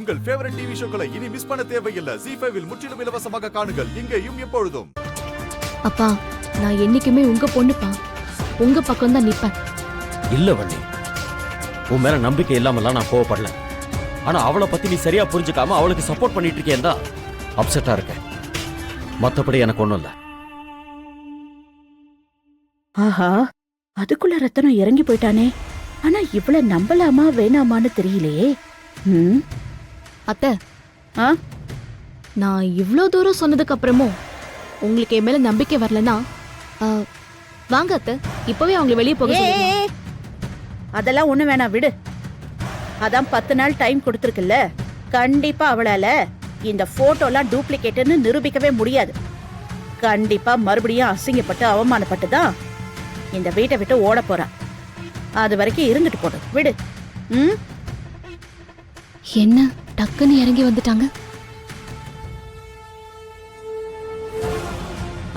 உங்கள் favourite TV ஷோக்களை இனி miss பண்ண தேவையில்லை. ZEE5 இல் முற்றிலும் இலவசமாக காணுங்கள். இங்கேயும் எப்பொழுதும். அப்பா, நான் என்னைக்குமே உங்க பொண்ணுப்பா. உங்க பக்கம் தான் நிப்பேன். இல்ல வள்ளி, உன் மேல நம்பிக்கை இல்லாமலாம் நான் கோவப்படல. ஆனா அவளை பத்தி நீ சரியா புரிஞ்சுக்காம அவளுக்கு சப்போர்ட் பண்ணிட்டு இருக்கேன் தான் அப்செட்டா இருக்க. மத்தபடி எனக்கு ஒண்ணும் இல்ல. ஆஹா, அதுக்குள்ள ரத்தனம் இறங்கி போயிட்டானே. ஆனா இவ்வளவு நம்பலாமா வேணாமான்னு தெரியலையே. அத்தை, நான் இவ்ளோ தூரம் சொன்னதுக்கு அப்புறமும் உங்களுக்கு என் மேல நம்பிக்கை வரலனா வாங்க அத்தை, இப்பவே அவங்களை வெளியே போக சொல்லுங்க. அதெல்லாம் ஒண்ணு வேணாம், விடு. அதான் 10 நாள் டைம் கொடுத்துருக்குல்ல. கண்டிப்பா அவளால இந்த போட்டோலாம் டூப்ளிகேட்னு நிரூபிக்கவே முடியாது. கண்டிப்பா மறுபடியும் அசிங்கப்பட்டு அவமானப்பட்டு தான் இந்த வீட்டை விட்டு ஓட போறா. அது வரைக்கும் இருந்துட்டு போடும், விடு. என்ன டக்குன்னு இறங்கி வந்துட்டாங்க.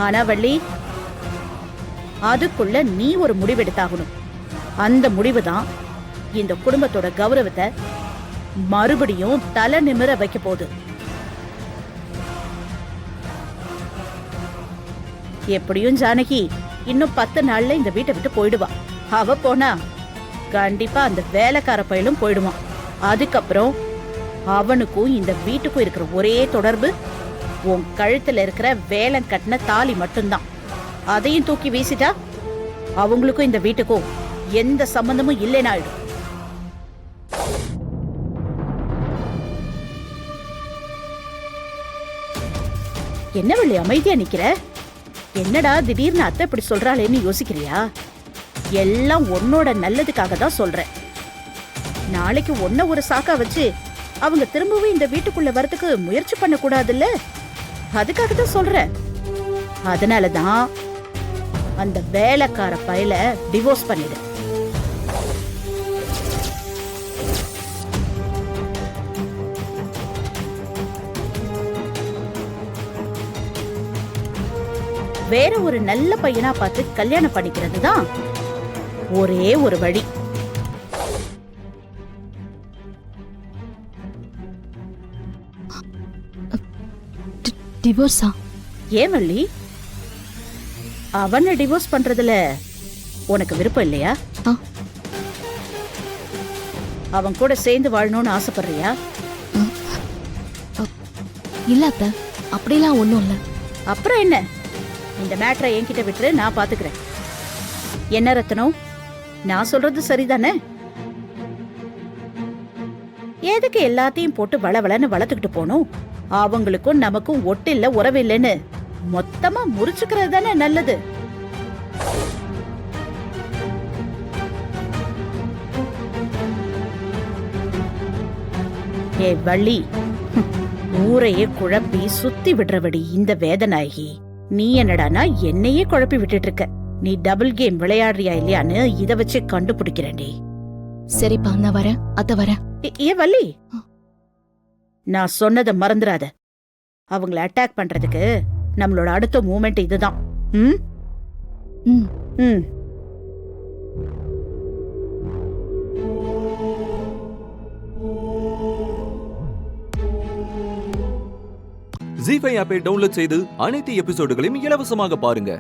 ஆனா வள்ளி, அதுக்குள்ள நீ ஒரு முடிவெடுத்தாகணும். அந்த முடிவு தான் இந்த குடும்பத்தோட கௌரவத்தை மறுபடியும் தலை நிமிர வைக்க போகுது. எப்படியும் ஜானகி இன்னும் 10 நாள்ல இந்த வீட்டை விட்டு போயிடுவா. அவ போனா கண்டிப்பா அந்த வேலைக்கார பையலும் போயிடுவான். அதுக்கப்புறம் அவனுக்கும் இந்த வீட்டுக்கும் இருக்கிற ஒரே தொடர்பு உன் கழுத்துல இருக்கிற வேலம் கட்டின தாலி மட்டும்தான். அதையும் தூக்கி வீசிட்டா அவங்களுக்கும் இந்த வீட்டுக்கும் எந்த சம்பந்தமும் இல்லைன்னு ஆயிடும். என்ன வள்ளி அமைதியா நிக்கிற? என்னடா திடீர்னு அத்தை இப்படி சொல்றாளேன்னு யோசிக்கிறியா? எல்லாம் உன்னோட நல்லதுக்காக தான் சொல்றேன். நாளைக்கு ஒன்ன ஒரு சாக்கா வச்சு அவங்க திரும்பவும் இந்த வீட்டுக்குள்ள வரதுக்கு முயற்சி பண்ண கூடாதுல்ல, அதுக்காக தான் சொல்றேன். அதனாலதான் அந்த வேலைக்கார பையல டிவோர்ஸ் பண்ணிடு. வேற ஒரு நல்ல பையனா பார்த்து கல்யாணம் பண்ணிக்கிறது தான் ஒரே ஒரு வழி. டிவோர்ஸா? ஏன் வள்ளி, அவனை டிவோர்ஸ் பண்றதுல உனக்கு விருப்பம் இல்லையா? அவன் கூட சேர்ந்து வாழணும்னு ஆசைப்படுறியா? இல்ல அத்தை, அப்படிலாம் ஒண்ணும் இல்ல. அப்புறம் என்ன, இந்த மேட்டரை என்கிட்ட விட்டுரு, நான் பாத்துக்கிறேன். என்ன ரத்னம், நான் சொல்றது சரிதானே? எதுக்கு எல்லாத்தையும் போட்டு வளவளன்னு வளர்த்துக்கிட்டு போனோம்? அவங்களுக்கும் நமக்கும் ஒட்டு இல்ல, உறவு இல்லைன்னு மொத்தமா முறிச்சுக்கிறது தானே நல்லது. ஏ வள்ளி, ஊரையே குழப்பி சுத்தி விடுறவடி இந்த வேதநாயகி. நீ என்னடானா என்னையே குழப்பி விட்டுட்டு இருக்க. நீ டபுள் கேம் விளையாடுறியா இல்லையான்னு இத வச்சு கண்டுபிடிக்கிறேன்டி. சரிப்பா, நான் வரேன். அத்தை வரேன். ஏ வள்ளி, நான் சொன்னதை மறந்துடாத. அவங்கள அட்டாக் பண்றதுக்கு நம்மளோட அடுத்த மூமெண்ட் இதுதான். ZEE5 ஆப்பை டவுன்லோட் செய்து அனைத்து எபிசோடுகளையும் இலவசமாக பாருங்க.